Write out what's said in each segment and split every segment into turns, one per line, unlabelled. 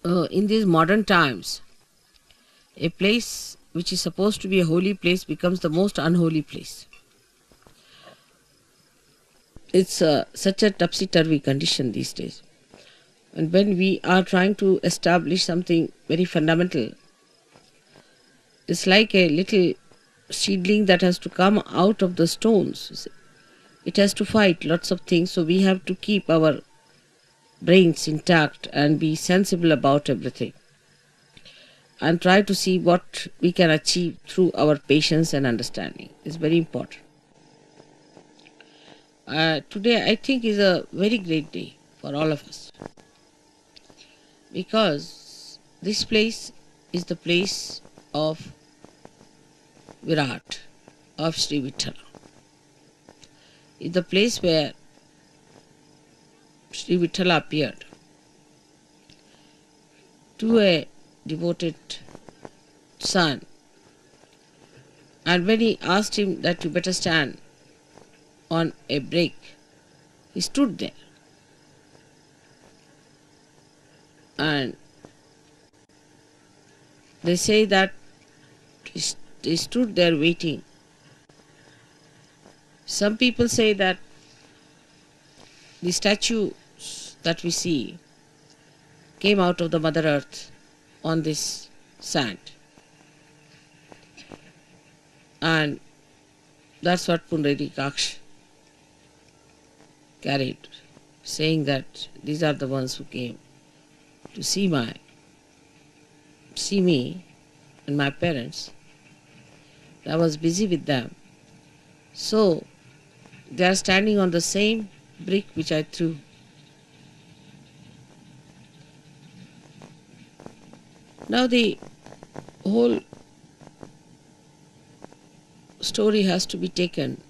in these modern times, a place which is supposed to be a holy place becomes the most unholy place. It's such a topsy-turvy condition these days. And when we are trying to establish something very fundamental, it's like a little seedling that has to come out of the stones. It has to fight lots of things, so we have to keep our brains intact and be sensible about everything and try to see what we can achieve through our patience and understanding. It's very important. Today I think is a very great day for all of us, because this place is the place of Virat, of Sri Vithala. It's the place where Sri Vithala appeared to a devoted son, and when he asked him that you better stand on a break, he stood there. And they say that he stood there waiting. Some people say that the statues that we see came out of the Mother Earth on this sand. And that's what Pundarikaksh carried, saying that these are the ones who came to see me and my parents. I was busy with them. So they are standing on the same brick which I threw. Now the whole story has to be taken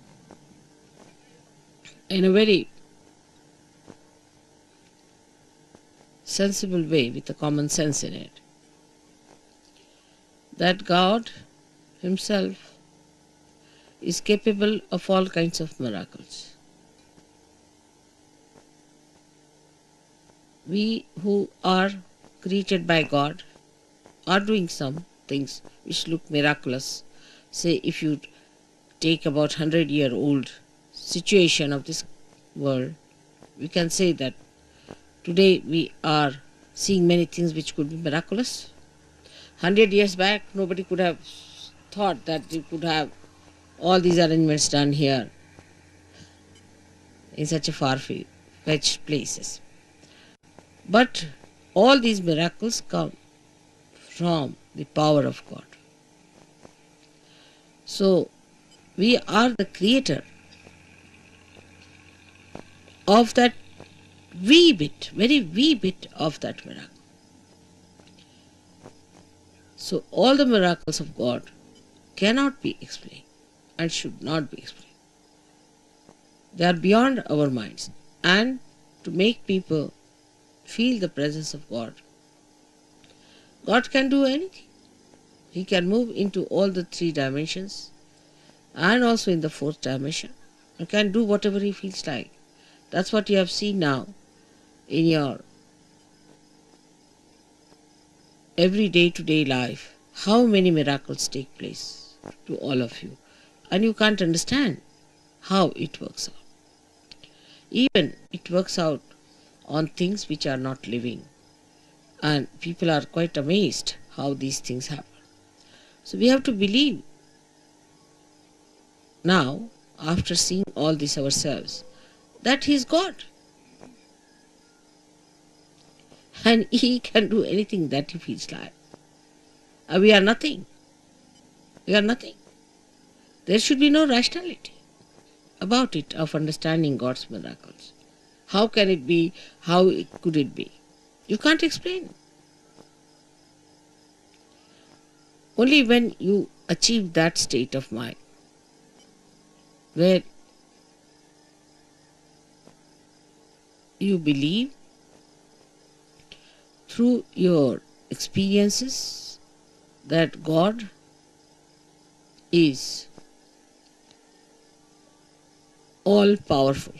in a very sensible way with a common sense in it. That God Himself is capable of all kinds of miracles. We who are created by God are doing some things which look miraculous. Say, if you take about 100-year-old situation of this world, we can say that today we are seeing many things which could be miraculous. 100 years back, nobody could have thought that you could have all these arrangements done here in such a far-fetched places. But all these miracles come from the power of God. So we are the creator of that wee bit, very wee bit of that miracle. So all the miracles of God cannot be explained and should not be explained. They are beyond our minds. And to make people feel the presence of God, God can do anything. He can move into all the 3 dimensions and also in the 4th dimension. He can do whatever He feels like. That's what you have seen now in your every day-to-day life. How many miracles take place to all of you. And you can't understand how it works out. Even it works out on things which are not living. And people are quite amazed how these things happen. So we have to believe now, after seeing all this ourselves, that He is God. And He can do anything that He feels like. We are nothing. We are nothing. There should be no rationality about it, of understanding God's miracles. How can it be? How could it be? You can't explain. Only when you achieve that state of mind, where you believe through your experiences that God is all powerful.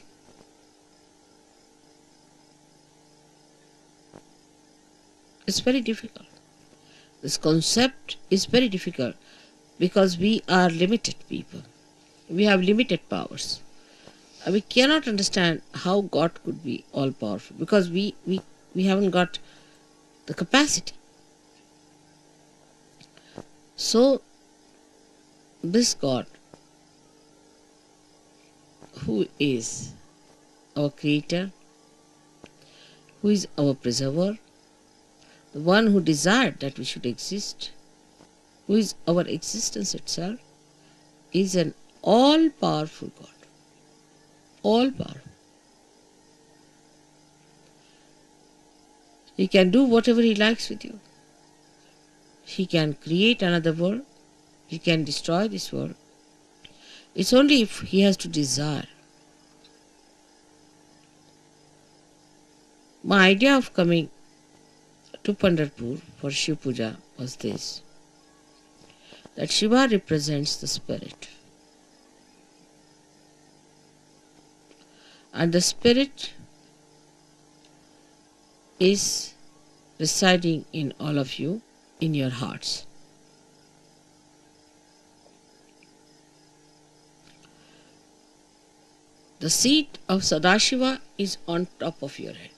It's very difficult. This concept is very difficult because we are limited people. We have limited powers. We cannot understand how God could be all powerful because we haven't got the capacity. So, this God, who is our Creator, who is our Preserver, the one who desired that we should exist, who is our existence itself, is an all-powerful God. All-powerful. He can do whatever He likes with you. He can create another world. He can destroy this world. It's only if He has to desire. My idea of coming to Pandarpur for Shiv Puja was this, that Shiva represents the spirit. And the spirit is residing in all of you, in your hearts. The seat of Sadashiva is on top of your head,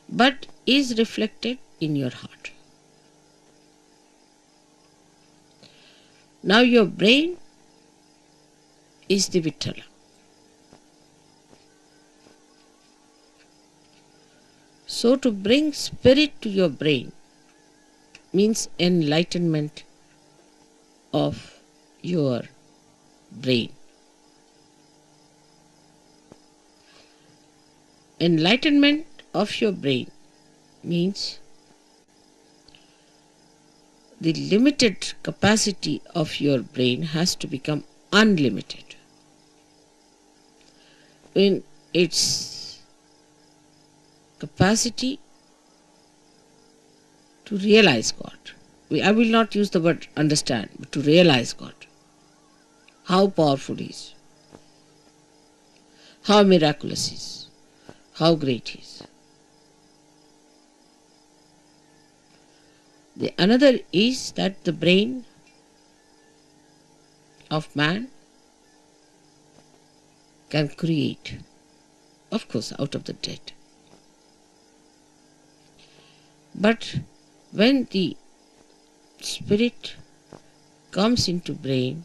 but is reflected in your heart. Now your brain is the Vittala. So to bring spirit to your brain means enlightenment of your brain. Enlightenment of your brain means the limited capacity of your brain has to become unlimited in its capacity to realize God. I will not use the word understand, but to realize God. How powerful He is, how miraculous He is, how great He is. The another is that the brain of man can create, of course, out of the dead. But when the spirit comes into brain,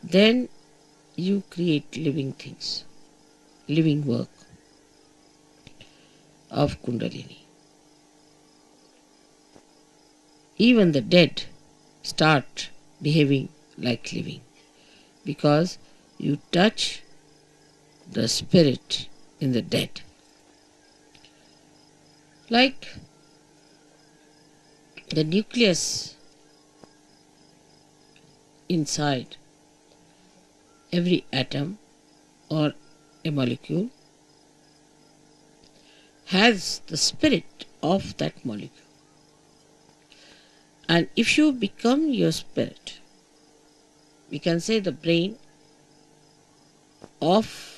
then you create living things, living work of Kundalini. Even the dead start behaving like living because you touch the spirit in the dead. Like the nucleus inside every atom or a molecule has the spirit of that molecule. And if you become your spirit, we can say the brain of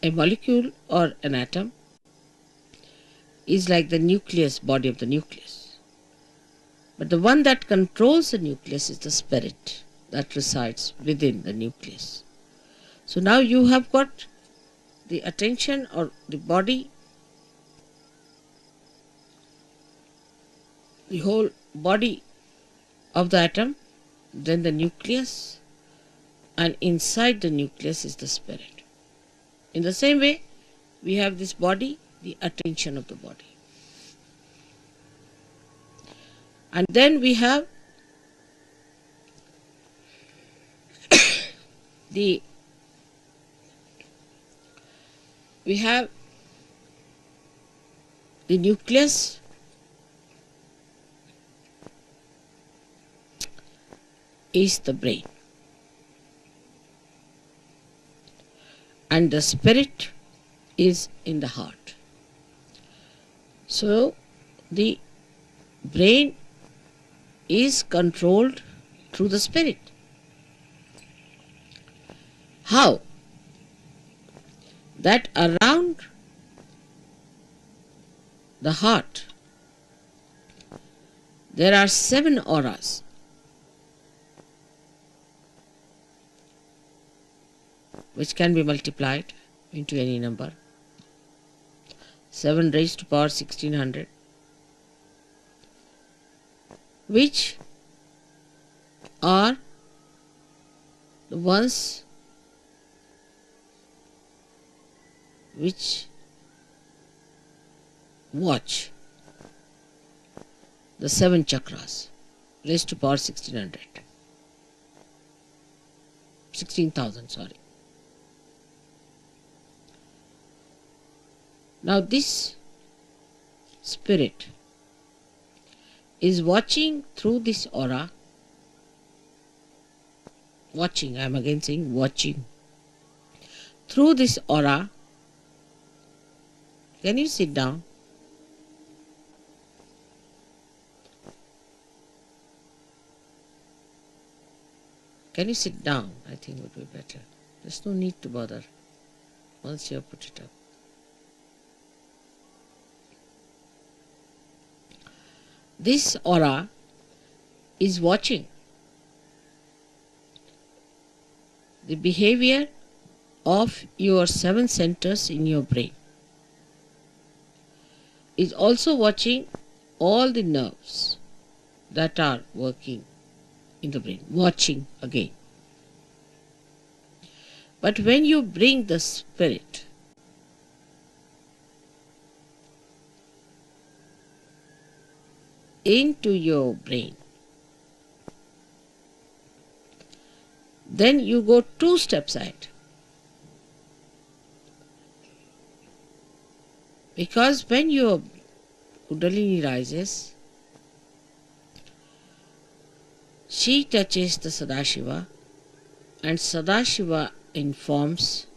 a molecule or an atom is like the nucleus, body of the nucleus. But the one that controls the nucleus is the spirit that resides within the nucleus. So now you have got the attention or the body, the whole body of the atom, then the nucleus, and inside the nucleus is the spirit. In the same way, we have this body, the attention of the body. And then we have the nucleus is the brain. And the spirit is in the heart. So the brain is controlled through the spirit. how that around the heart there are 7 auras which can be multiplied into any number, 7 raised to power 1600, which are the ones which watch the 7 chakras raised to power 1600, 16,000, sorry. Now this spirit is watching through this aura, watching, I am again saying watching, through this aura. Can you sit down? Can you sit down? I think would be better. There's no need to bother once you have put it up. This aura is watching the behavior of your 7 centers in your brain. Is also watching all the nerves that are working in the brain, watching again. But when you bring the spirit into your brain, then you go 2 steps ahead. Because when your Kundalini rises, she touches the Sadashiva, and Sadashiva informs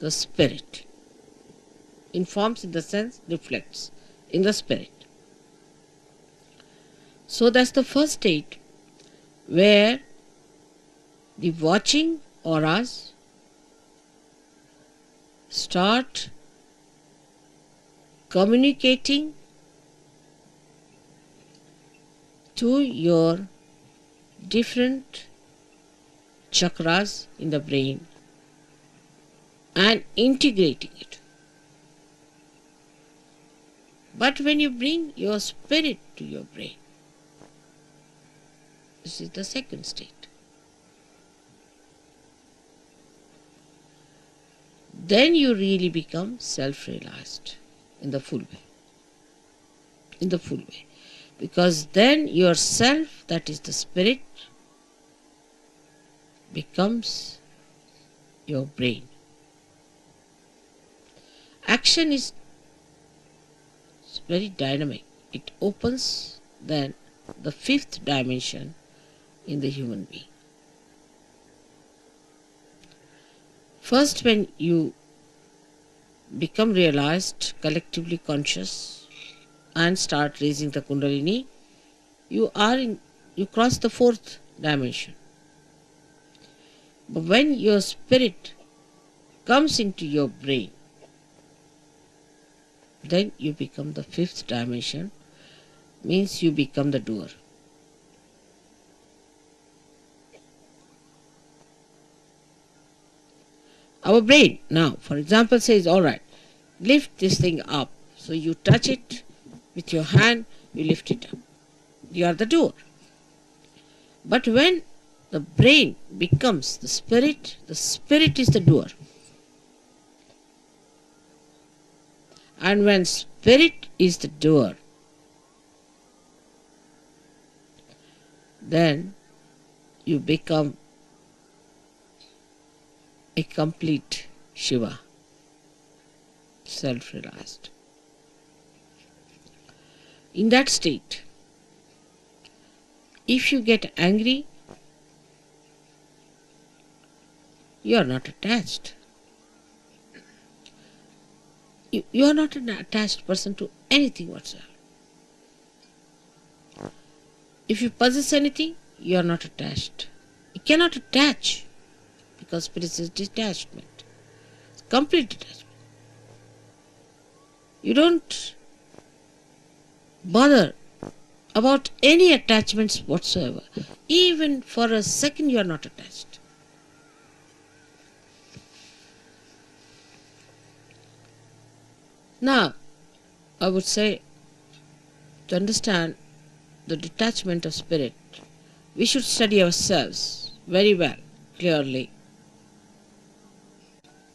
the spirit. Informs in the sense reflects in the spirit. So that's the first state where the watching auras start communicating to your different chakras in the brain and integrating it. But when you bring your spirit to your brain, this is the second state. Then you really become self-realized in the full way. In the full way. Because then yourself, that is the spirit, becomes your brain. Action is very dynamic. It opens then the 5th dimension in the human being. First, when you become realized, collectively conscious, and start raising the Kundalini, you cross the 4th dimension. But when your spirit comes into your brain, then you become the 5th dimension, means you become the doer. Our brain now, for example, says, all right, lift this thing up. So you touch it with your hand, you lift it up. You are the doer. But when the brain becomes the spirit is the doer. And when spirit is the doer, then you become a complete Shiva, self-realized. In that state, if you get angry, you are not attached. You are not an attached person to anything whatsoever. If you possess anything, you are not attached. You cannot attach. because spirit is detachment, complete detachment. You don't bother about any attachments whatsoever. Even for a second you are not attached. Now, I would say, to understand the detachment of spirit, we should study ourselves very well, clearly.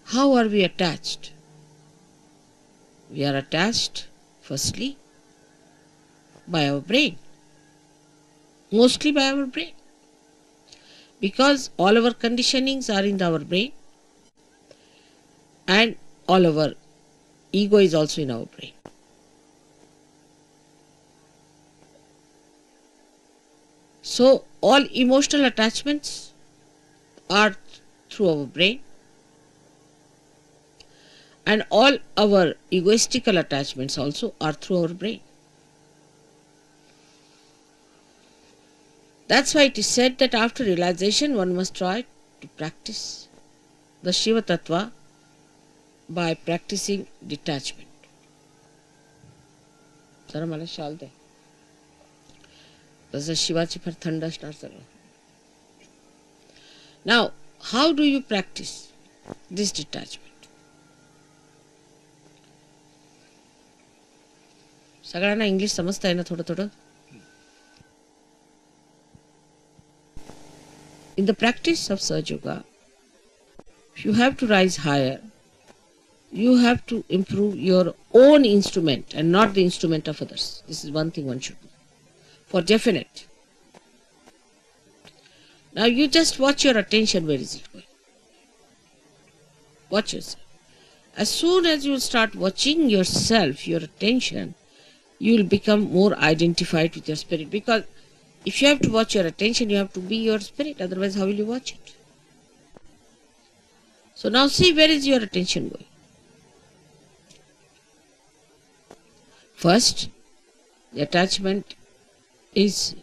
How are we attached? We are attached, firstly, by our brain. Mostly by our brain. Because all our conditionings are in our brain, and all our ego is also in our brain. So all emotional attachments are through our brain, and all our egoistical attachments also are through our brain. That's why it is said that after realization one must try to practice the Shiva Tattva by practicing detachment. जरा मला शाल दे. तसं शिवाची फार थंड असणार सगळं. Now, how do you practice this detachment? सगळ्यांना English समजताय ना थोडं थोडं? In the practice of Sahaja Yoga, you have to rise higher. You have to improve your own instrument and not the instrument of others. This is one thing one should do. For definite. Now you just watch your attention, where is it going? Watch yourself. As soon as you start watching yourself, your attention, you will become more identified with your spirit. Because if you have to watch your attention, you have to be your spirit. Otherwise, how will you watch it? So now see, where is your attention going? First, the attachment is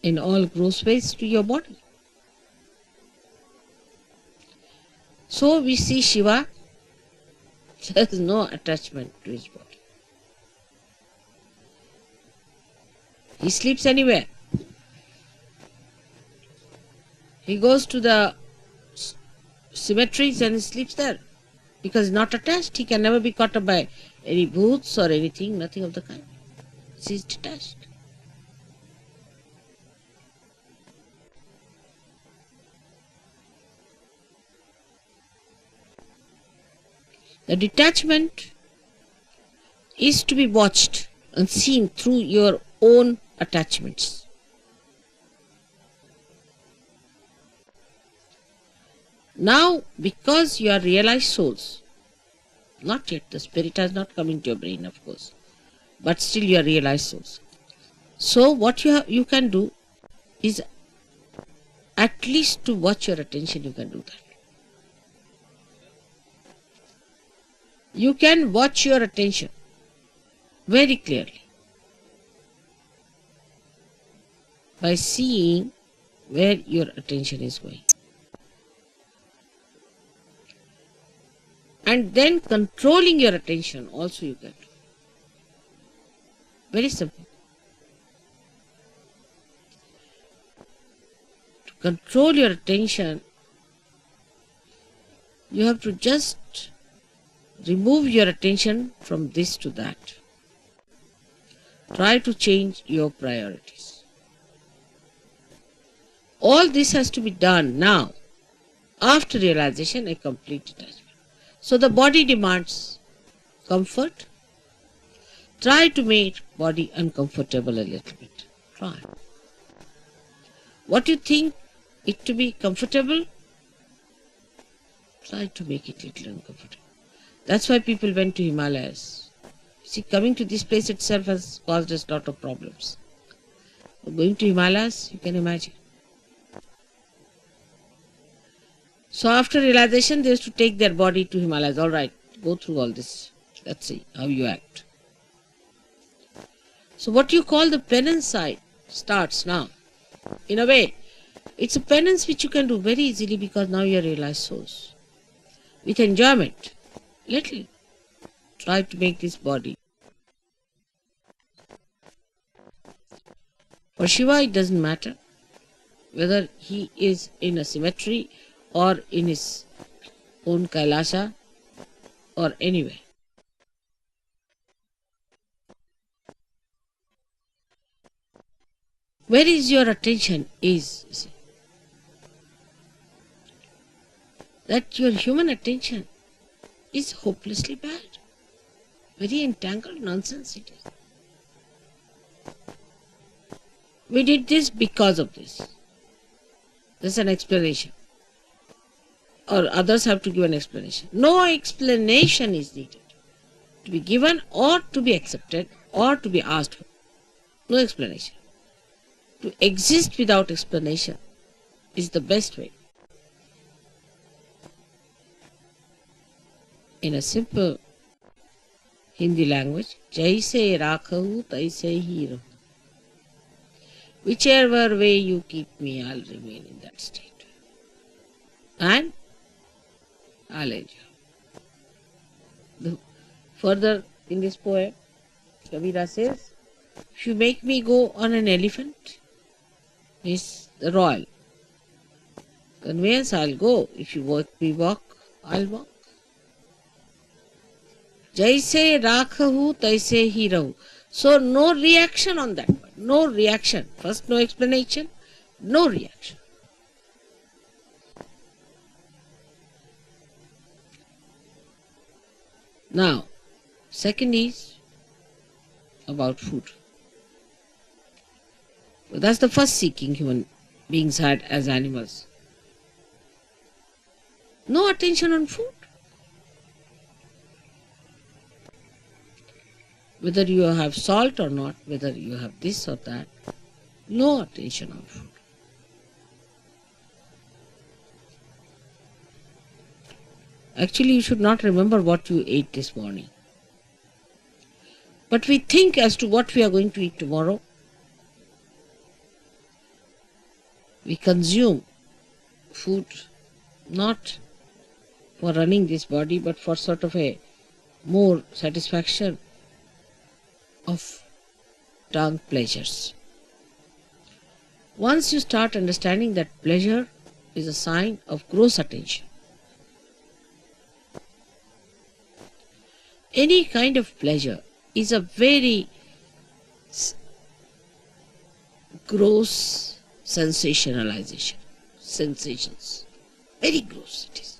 in all gross ways to your body. So we see Shiva, there is no attachment to his body. He sleeps anywhere. He goes to the cemeteries and he sleeps there. Because he's not attached, he can never be caught up by any booths or anything, nothing of the kind. He is detached. The detachment is to be watched and seen through your own attachments. Now, because you are realized souls, not yet, the spirit has not come into your brain, of course, but still you are realized souls. So what you can do is at least to watch your attention, you can do that. You can watch your attention very clearly by seeing where your attention is going. And then controlling your attention also you can do. Very simple. To control your attention, you have to just remove your attention from this to that. Try to change your priorities. All this has to be done now, after realization, a complete detachment. So the body demands comfort. Try to make body uncomfortable a little bit. Try. What you think it to be comfortable, try to make it a little uncomfortable. That's why people went to Himalayas. See, coming to this place itself has caused us a lot of problems. But going to Himalayas, you can imagine. So after realization, they used to take their body to Himalayas. All right, go through all this. Let's see how you act. So what you call the penance side starts now. In a way, It's a penance which you can do very easily because now you are realized souls. With enjoyment, little, try to make this body. For Shiva, it doesn't matter whether he is in a cemetery or in his own Kailasha or anywhere. Where is your attention is, you see, that your human attention is hopelessly bad. Very entangled nonsense it is. We did this because of this. There's an explanation. Or others have to give an explanation. No explanation is needed. To be given or to be accepted or to be asked for. No explanation. To exist without explanation is the best way. In a simple Hindi language, Jaise rakhahu taise hi rahu. Whichever way you keep me, I'll remain in that state. And I'll enjoy. Further in this poem, Kavira says, if you make me go on an elephant, is the royal conveyance, I'll go. If you make me walk, I'll walk. Jaise rakhahu taise hi rahu. So no reaction on that one. No reaction. First no explanation, no reaction. Now, second is about food. So that's the first seeking human beings had as animals. No attention on food. Whether you have salt or not, whether you have this or that, no attention on food. Actually, you should not remember what you ate this morning. But we think as to what we are going to eat tomorrow. We consume food not for running this body, but for sort of a more satisfaction of tongue pleasures. Once you start understanding that pleasure is a sign of gross attention, any kind of pleasure is a very gross sensationalization. Sensations. Very gross it is.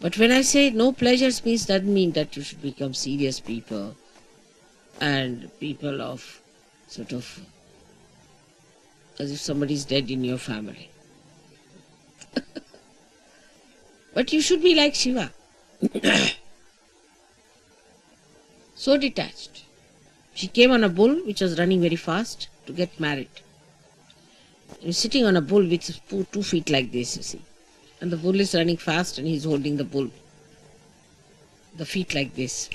But when I say no pleasures means doesn't mean that you should become serious people and people of sort of as if somebody is dead in your family. But you should be like Shiva. So detached. She came on a bull which was running very fast to get married. He's sitting on a bull which is 2 feet like this, you see. And the bull is running fast and he's holding the bull. The feet like this.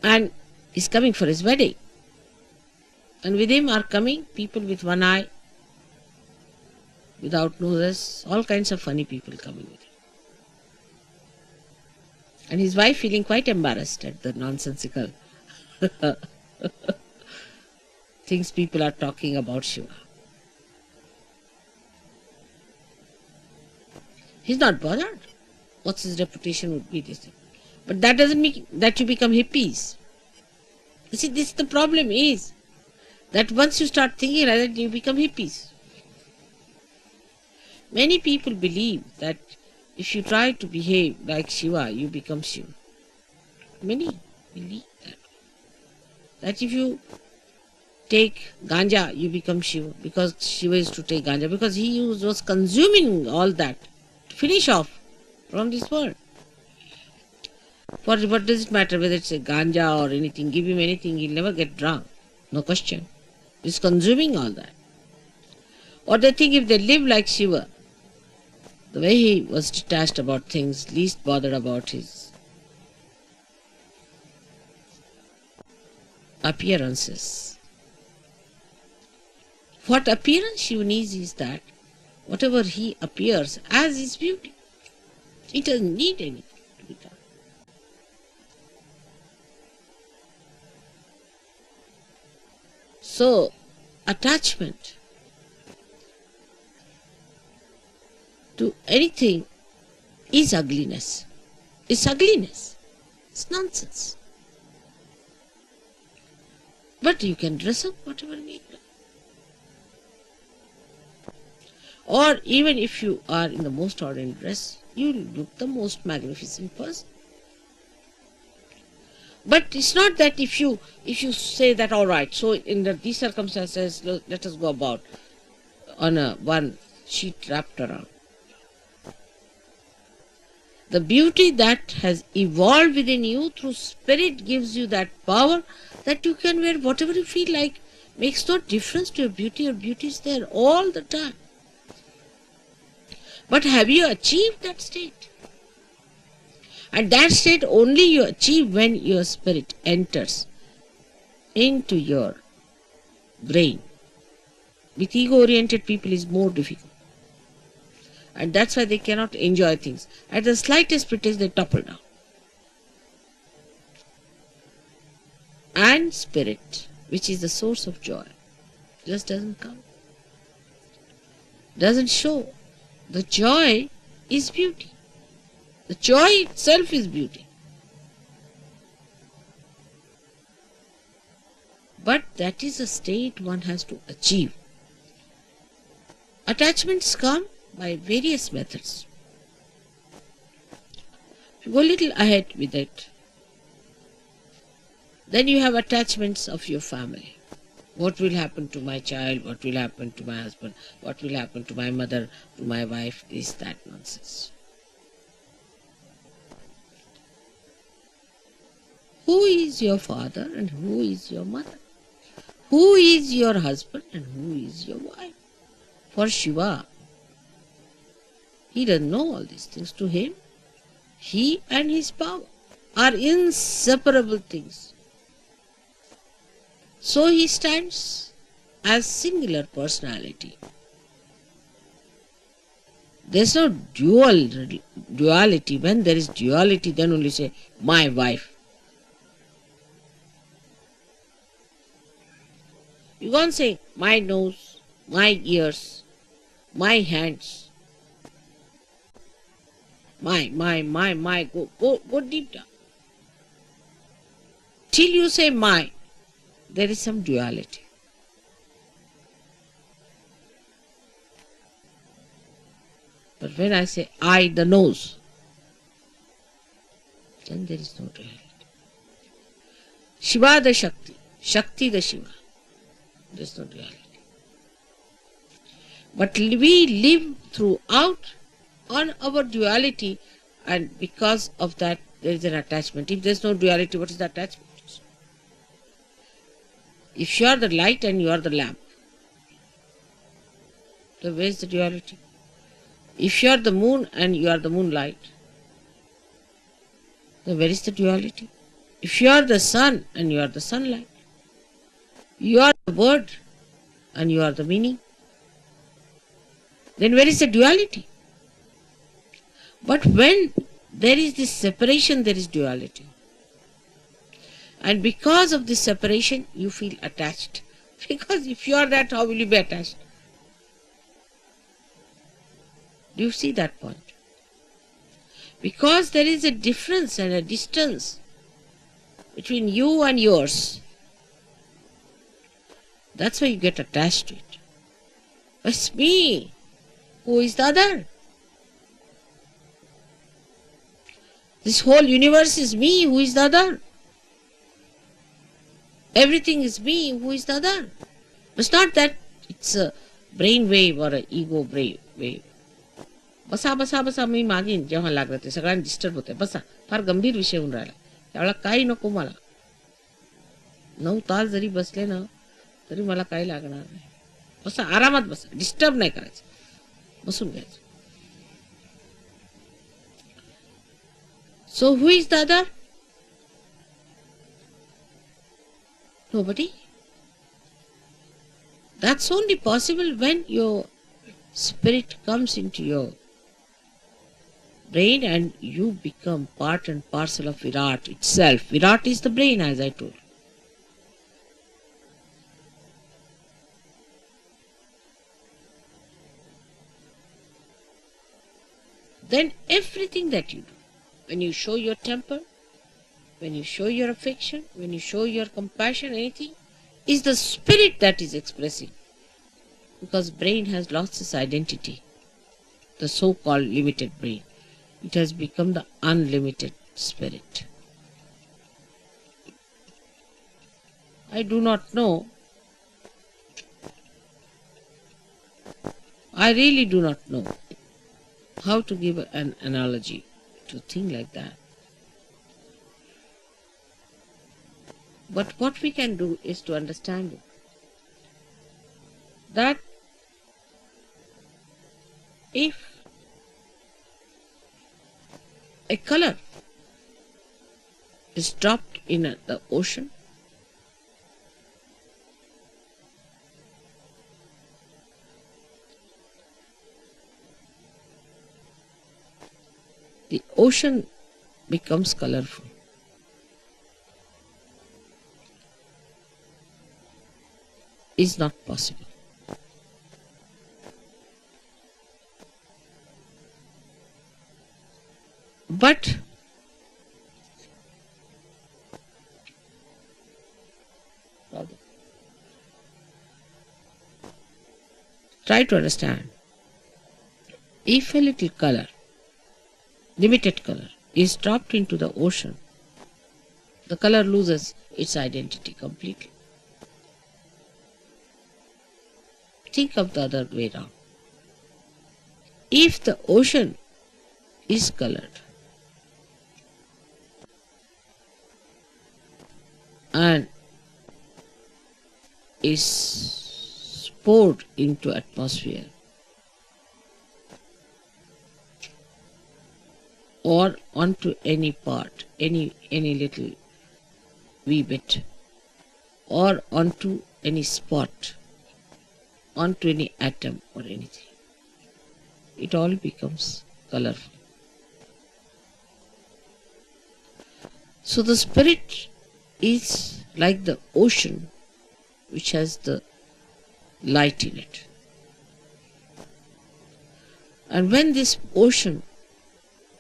And he's coming for his wedding. And with him are coming people with one eye, without noses, all kinds of funny people coming with him. And his wife feeling quite embarrassed at the nonsensical things people are talking about Shiva. He's not bothered. What's his reputation would be this thing. But that doesn't mean that you become hippies. You see, this the problem is that once you start thinking like that, you become hippies. Many people believe that if you try to behave like Shiva, you become Shiva. Many believe that. That if you take ganja, you become Shiva, because Shiva is to take ganja, because he was consuming all that to finish off from this world. For what does it matter whether it's a ganja or anything? Give him anything, he'll never get drunk. No question. He's consuming all that. Or they think if they live like Shiva, the way he was detached about things, least bothered about his appearances. What appearance Shiva needs is that whatever he appears as is beauty. He doesn't need anything to be done. So, attachment to anything is ugliness. It's ugliness. It's nonsense. But you can dress up whatever you need. Or even if you are in the most ordinary dress, you look the most magnificent person. But it's not that if you say that, all right, so in these circumstances, let us go about on a one sheet wrapped around. The beauty that has evolved within you through spirit gives you that power that you can wear whatever you feel like. Makes no difference to your beauty. Your beauty is there all the time. But have you achieved that state? And that state only you achieve when your spirit enters into your brain. With ego-oriented people is more difficult. And that's why they cannot enjoy things. At the slightest pretext, they topple down. And spirit, which is the source of joy, just doesn't come. Doesn't show. The joy is beauty. The joy itself is beauty. But that is a state one has to achieve. Attachments come by various methods. If you go a little ahead with it, then you have attachments of your family. What will happen to my child? What will happen to my husband? What will happen to my mother, to my wife? This, that nonsense. Who is your father and who is your mother? Who is your husband and who is your wife? For Shiva, he doesn't know all these things. To him, he and his power are inseparable things. So he stands as singular personality. There's no duality. When there is duality, then only say, my wife. You can't say, my nose, my ears, my hands, my, go deep down. Till you say my, there is some duality. But when I say I, the nose, then there is no duality. Shiva the Shakti, Shakti the Shiva, there is no duality. But we live throughout on our duality, and because of that there is an attachment. If there is no duality, what is the attachment? If you are the light and you are the lamp, then where is the duality? If you are the moon and you are the moonlight, then where is the duality? If you are the sun and you are the sunlight, you are the word and you are the meaning, then where is the duality? But when there is this separation, there is duality. And because of this separation, you feel attached. Because if you are that, how will you be attached? Do you see that point? Because there is a difference and a distance between you and yours. That's why you get attached to it. It's me. Who is the other? This whole universe is me. Who is the other? Everything is me. Who is the other? It's not that it's a brain wave or an ego brain wave. बसा बसा बसा मी मागीन जेव्हा लागत ते सगळ्यांना disturb होते बसा फार गंभीर विषय होऊन राहिला त्यावेळेला काही नको मला 9 तास जरी बसले ना तरी मला काही लागणार नाही बसा आरामात बसा डिस्टर्ब नाही करायचं बसून घ्यायचं So who is the other? Nobody. That's only possible when your spirit comes into your brain and you become part and parcel of Virat itself. Virat is the brain, as I told. Then everything that you do, when you show your temper, when you show your affection, when you show your compassion, anything, is the spirit that is expressing. Because brain has lost its identity, the so-called limited brain. It has become the unlimited spirit. I do not know. I really do not know how to give an analogy to a thing like that. But what we can do is to understand it. That if a color is dropped in the ocean, the ocean becomes colorful. Is not possible. But try to understand. If a little color, limited color, is dropped into the ocean, the color loses its identity completely. Think of the other way around. If the ocean is colored and is poured into atmosphere or onto any part, any little wee bit, or onto any spot, onto any atom or anything, it all becomes colorful. So the spirit is like the ocean which has the light in it. And when this ocean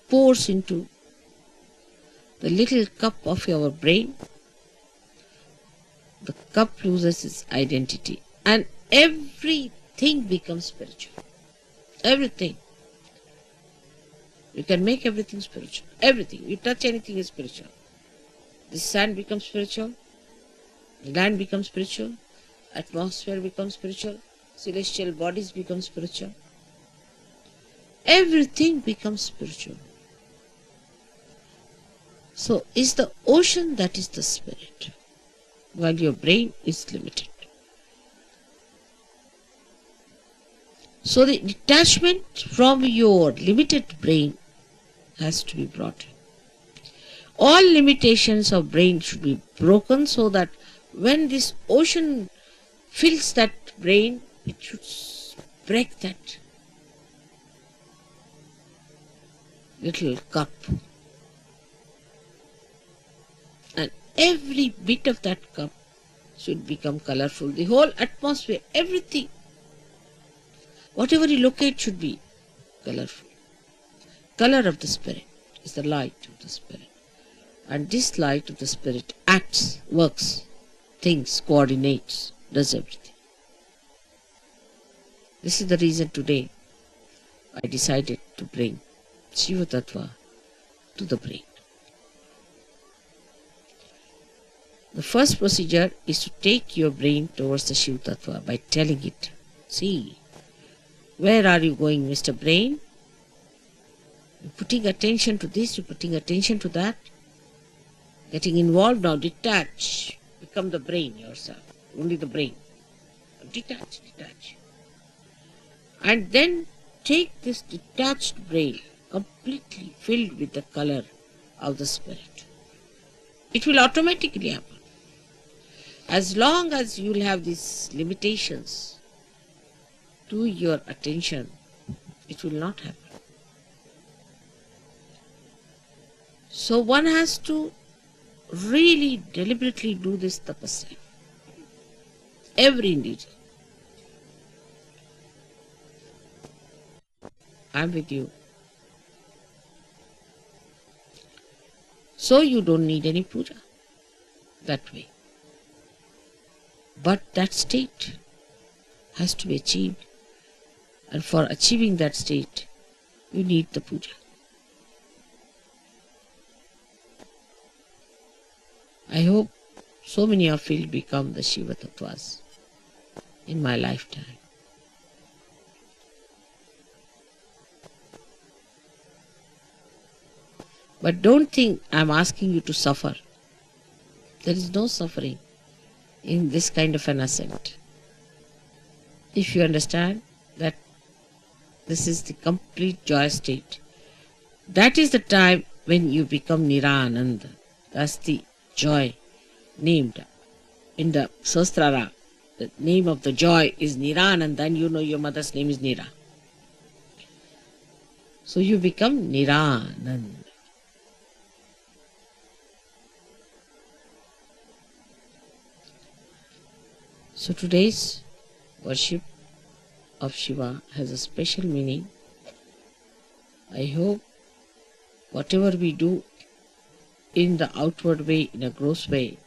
pours into the little cup of your brain, the cup loses its identity and everything becomes spiritual. Everything. You can make everything spiritual. Everything. You touch anything is spiritual. The sand becomes spiritual. The land becomes spiritual. Atmosphere becomes spiritual. Celestial bodies become spiritual. Everything becomes spiritual. So is the ocean that is the spirit, while your brain is limited. So the detachment from your limited brain has to be brought in. All limitations of brain should be broken so that when this ocean fills that brain, it should break that little cup. And every bit of that cup should become colorful. The whole atmosphere, everything, whatever you locate should be colorful. Color of the spirit is the light of the spirit. And this light of the spirit acts, works, thinks, coordinates, does everything. This is the reason today I decided to bring Shiva Tattva to the brain. The first procedure is to take your brain towards the Shiva Tattva by telling it, see, where are you going, Mr. Brain? You're putting attention to this, you're putting attention to that. Getting involved now, detach. Become the brain yourself, only the brain. Detach. And then take this detached brain, completely filled with the color of the spirit. It will automatically happen. As long as you will have these limitations to your attention, it will not happen. So one has to really deliberately do this tapasya. Every individual. I'm with you. So you don't need any puja that way. But that state has to be achieved. And for achieving that state, you need the puja. I hope so many of you will become the Shiva Tattvas in my lifetime. But don't think I'm asking you to suffer. There is no suffering in this kind of an ascent. If you understand that this is the complete joy state, that is the time when you become Nirananda. That's the joy named in the Sastrara. The name of the joy is Nirananda, and you know your mother's name is Nira. So you become Nirananda. So today's worship of Shiva has a special meaning. I hope whatever we do in the outward way, in a gross way,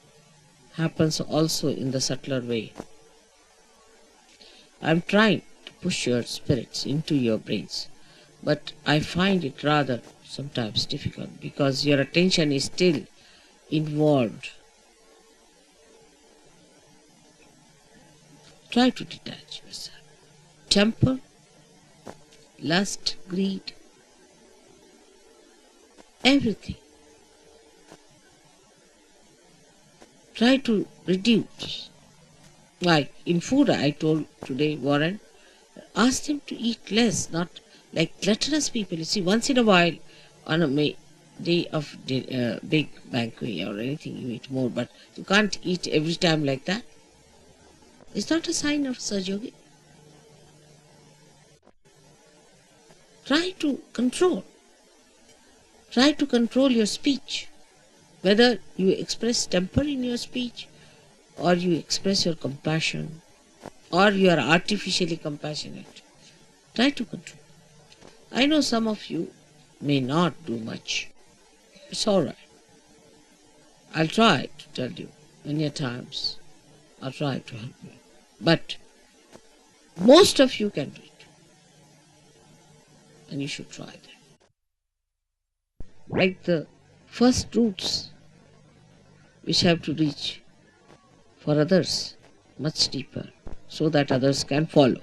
happens also in the subtler way. I'm trying to push your spirits into your brains, but I find it rather sometimes difficult because your attention is still involved. Try to detach yourself. Temper, lust, greed, everything. Try to reduce. Like in food, I told today Warren, ask them to eat less, not like gluttonous people. You see, once in a while, on a day of big banquet or anything, you eat more, but you can't eat every time like that. It's not a sign of Sahaja. Try to control. Try to control your speech. Whether you express temper in your speech, or you express your compassion, or you are artificially compassionate. Try to control. I know some of you may not do much. It's all right. I'll try to tell you many times. I'll try to help you. But most of you can do it. And you should try that. Like the first roots which have to reach for others much deeper so that others can follow.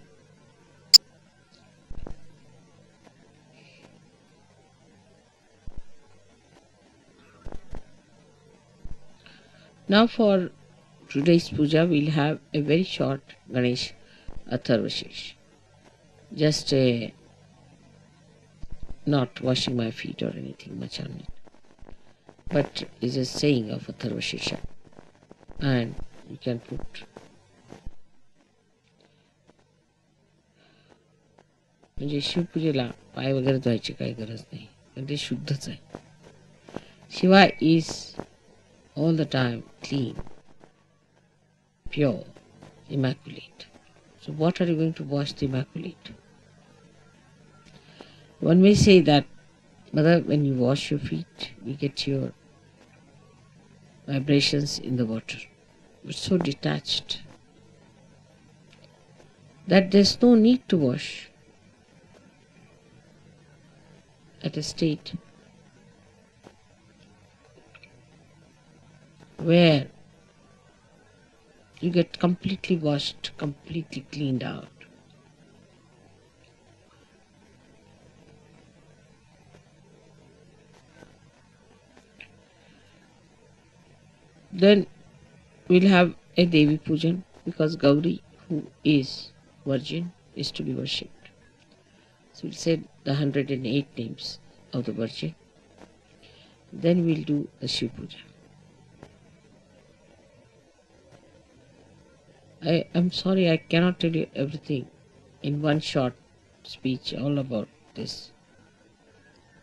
Now for today's puja, we'll have a very short Ganesh Atharvashesh. Just not washing my feet or anything much on it, but is a saying of Atharvashesha. And you can put म्हणजे शिवपूजेला पाय वगैरे धुवायची काही गरज नाही, पण ते शुद्धच आहे. Shiva is all the time clean, pure, immaculate. So what are you going to wash the immaculate? One may say that, Mother, when you wash your feet, you get your vibrations in the water. But so detached that there's no need to wash at a state where you get completely washed, completely cleaned out. Then we'll have a Devi Pujan, because Gauri, who is virgin, is to be worshipped. So we'll say the 108 names of the Virgin. Then we'll do the Shiv Puja. I'm sorry I cannot tell you everything in one short speech all about this.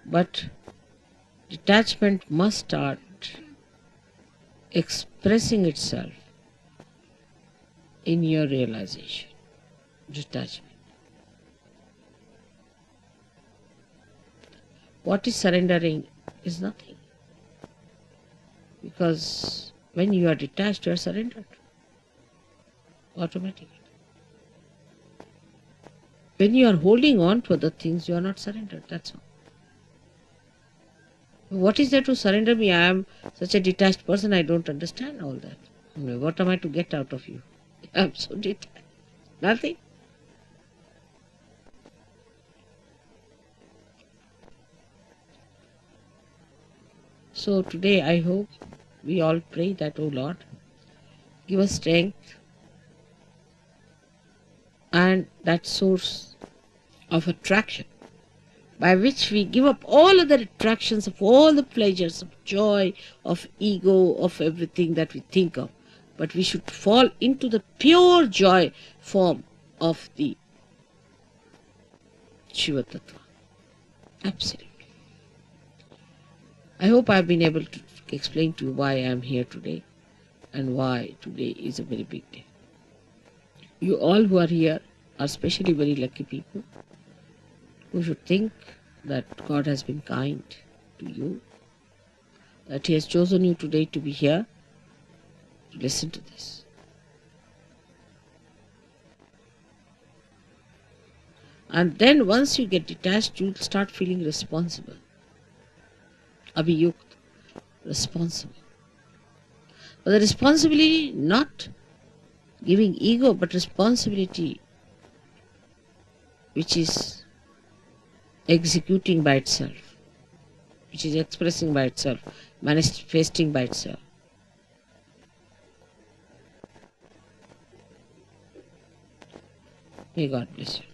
But detachment must start expressing itself in your realization. Detachment. What is surrendering is nothing. Because when you are detached, you are surrendered automatically. When you are holding on to other things, you are not surrendered. That's all. What is there to surrender me? I am such a detached person, I don't understand all that. What am I to get out of you? I'm so detached. Nothing. So today I hope we all pray that, oh Lord, give us strength and that source of attraction by which we give up all other attractions of all the pleasures of joy, of ego, of everything that we think of. But we should fall into the pure joy form of the Shiva Tattva. Absolutely. I hope I've been able to explain to you why I am here today and why today is a very big day. You all who are here are especially very lucky people who should think that God has been kind to you, that He has chosen you today to be here to listen to this. And then once you get detached, you'll start feeling responsible. Abhiyukt, responsible. But the responsibility not giving ego, but responsibility which is executing by itself, which is expressing by itself, manifesting by itself. May God bless you.